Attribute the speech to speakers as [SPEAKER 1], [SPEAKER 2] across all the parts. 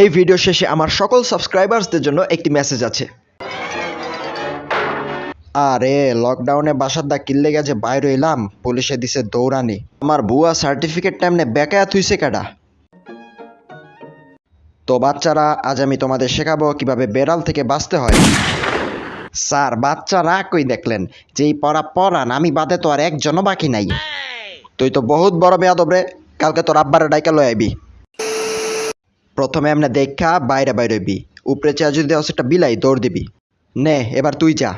[SPEAKER 1] এই ভিডিও শেষে আমার সকল সাবস্ক্রাইবার্সদের জন্য একটি মেসেজ আছে। আরে লকডাউনে বাসার দা কিল্লে গেছে বাইরে এলাম, পুলিশে দিছে দৌড়ানি। আমার বুয়া সার্টিফিকেট টাইমনে বেকায়া থুইছে কেডা? তো বাচ্চারা, আজ আমি তোমাদের শেখাবো কিভাবে বেড়াল থেকে বাঁচতে হয়। স্যার, বাচ্চারা কই দেখলেন? যেই পড়া পড়ান আমি বাদে তো আর একজনও বাকি নাই। তুই তো বহুত বড় বেয়াদব রে, কালকে তোর আব্বারে ডাইকা লই আইবি। প্রথমে এমনি দেখা বাইরে হইবি, উপরে চেয়ে যদি দেওয়া একটা বিলাই দৌড় দিবি। নে এবার তুই যা।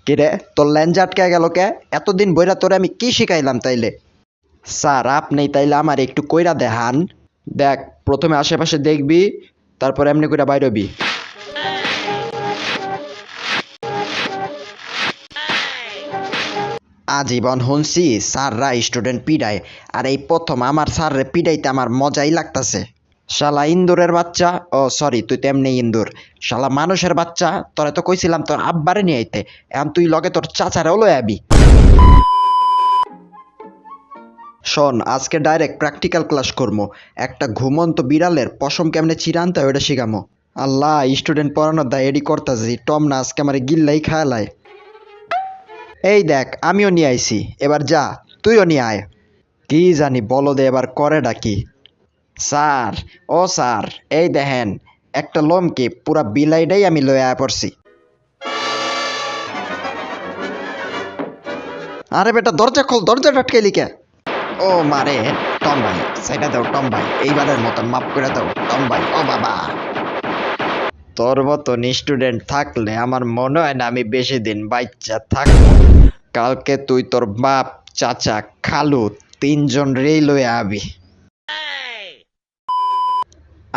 [SPEAKER 1] কিরে তোর ল্যাঞ্জা আটকে গেল কে? এতদিন বইরা তোরে আমি কি শিখাইলাম তাইলে? স্যার আপনি তাইলে আমার একটু কইরা দেখান। দেখ, প্রথমে আশেপাশে দেখবি, তারপর এমনি কইরা বাইর হবি। আজীবন শুনছি স্যাররা স্টুডেন্ট পিডায়, আর এই প্রথম আমার স্যাররে পিডাইতে আমার মজাই লাগতাছে। শালা ইন্দুরের বাচ্চা, ও সরি তুই তেমনি ইন্দুর। শালা মানুষের বাচ্চা, তোরে তো কইছিলাম তোর আব্বারে নিয়ে আইতে, এখন তুই লগে তোর চাচারেও লই আবি। শোন, আজকে ডাইরেক্ট প্র্যাকটিক্যাল ক্লাস করবো। একটা ঘুমন্ত বিড়ালের পশম কেমনে চিরা আনতে হয় ওটা শিখামো। আল্লাহ, স্টুডেন্ট পড়ানোর দায় এডি করতেছি, টম না আজকে আমার গিল্লাই খায়ালায়। এই দেখ, আমিও নিয়ে আইছি, এবার যা তুইও নিয়ে আয়। কি জানি বলো দে এবার করে ডাকি। স্যার, ও স্যার, এই দেখেন একটা লোমকে পুরা বিলাইটাই আমি লয়ে আয় পড়ছি। আরে বেটা দরজা খোল, দরজা আটকাইলি কে? ও মারে, টম ভাই সাইডা দাও, টম ভাই এইবারের মতন মাফ করে দাও টম ভাই। ও বাবা, তোর মতন স্টুডেন্ট থাকলে আমার মনে হয় না আমি বেশি দিন বাচ্চা থাকবো। কালকে তুই তোর বাপ, চাচা, খালু তিনজন রেই লয়ে আবি।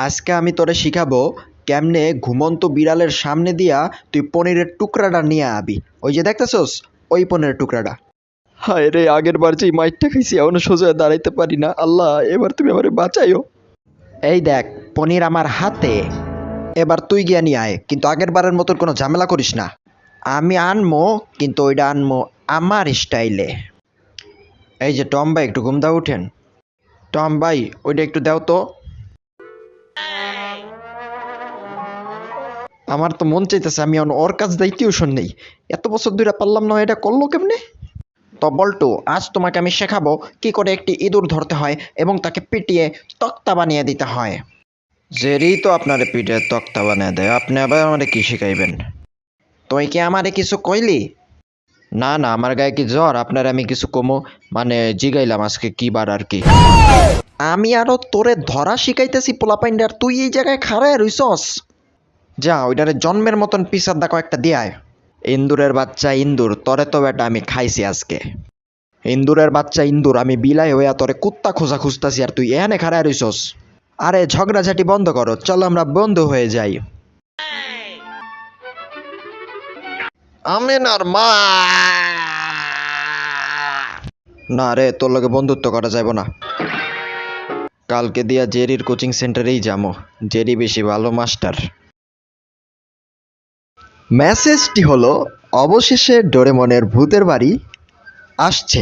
[SPEAKER 1] আজকে আমি তোরে শিখাবো কেমনে ঘুমন্ত বিড়ালের সামনে দিয়া তুই পনিরের টুকরাটা নিয়ে আবি। ওই যে দেখতেছস, ওই পনিরের টুকরাটা। হায় রে, আগের বার যেই মাইটটা খাইছি এখনো সোজা দাঁড়াইতে পারি না। আল্লাহ, এবার তুমি আমারে বাঁচাইও। এই দেখ পনির আমার হাতে, এবার তুই গিয়া নিয়ে আয়, কিন্তু আগের বারের মতন কোনো ঝামেলা করিস না। আমি আনমো, কিন্তু ওইটা আনমো আমার স্টাইলে। এই যে টম ভাই, একটু ঘুম দাও উঠেন। টম ভাই, ওইটা একটু দাও তো। আমার তো মন চাইতেছে আমি ওর কাছ দেই টিউশন নেই। এত বছর ধরে পারলাম না, এটা করলো কেমনে? তো বল্টু, আজ তোমাকে আমি শেখাবো কি করে একটি ইঁদুর ধরতে হয় এবং তাকে পিটিয়ে তক্তা বানিয়ে দিতে হয়। জেরি তো আপনারে পিটিয়ে তক্তা বানিয়ে দেয়, আপনি আবার আমারে কি শিখাইবেন? তুই কি আমারে কিছু কইলি? না না, আমার গায়ে কি জ্বর আপনার আমি কিছু কমো? মানে জিগাইলাম আজকে কি বার আর কি। আমি আরো তোরে ধরা শিখাইতেছি পোলাপাইন্ডার, তুই এই জায়গায় খাড়ায় রইছস। যা ওইটারে জন্মের মতন পিসার দা কয়েকটা দিয়ায়। ইন্দুরের বাচ্চা ইন্দুর, তরে তো বেটা আমি খাইছি আজকে। ইন্দুরের বাচ্চা ইন্দুর, আমি বিলাই হইয়া তোরে কুত্তা খোঁজা খুঁজতাছি আর তুই এখানে খাড়ায় রইছস। আরে ঝগড়াঝাটি বন্ধ করো, চলো আমরা বন্ধু হয়ে যাই। আমিনার মা। না রে, তোর লগে বন্ধুত্ব করা যাইব না। কালকে দিয়া জেরির কোচিং সেন্টারেই যাবো, জেরি বেশি ভালো মাস্টার। মেসেজটি হলো, অবশেষে ডোরেমনের ভূতের বাড়ি আসছে।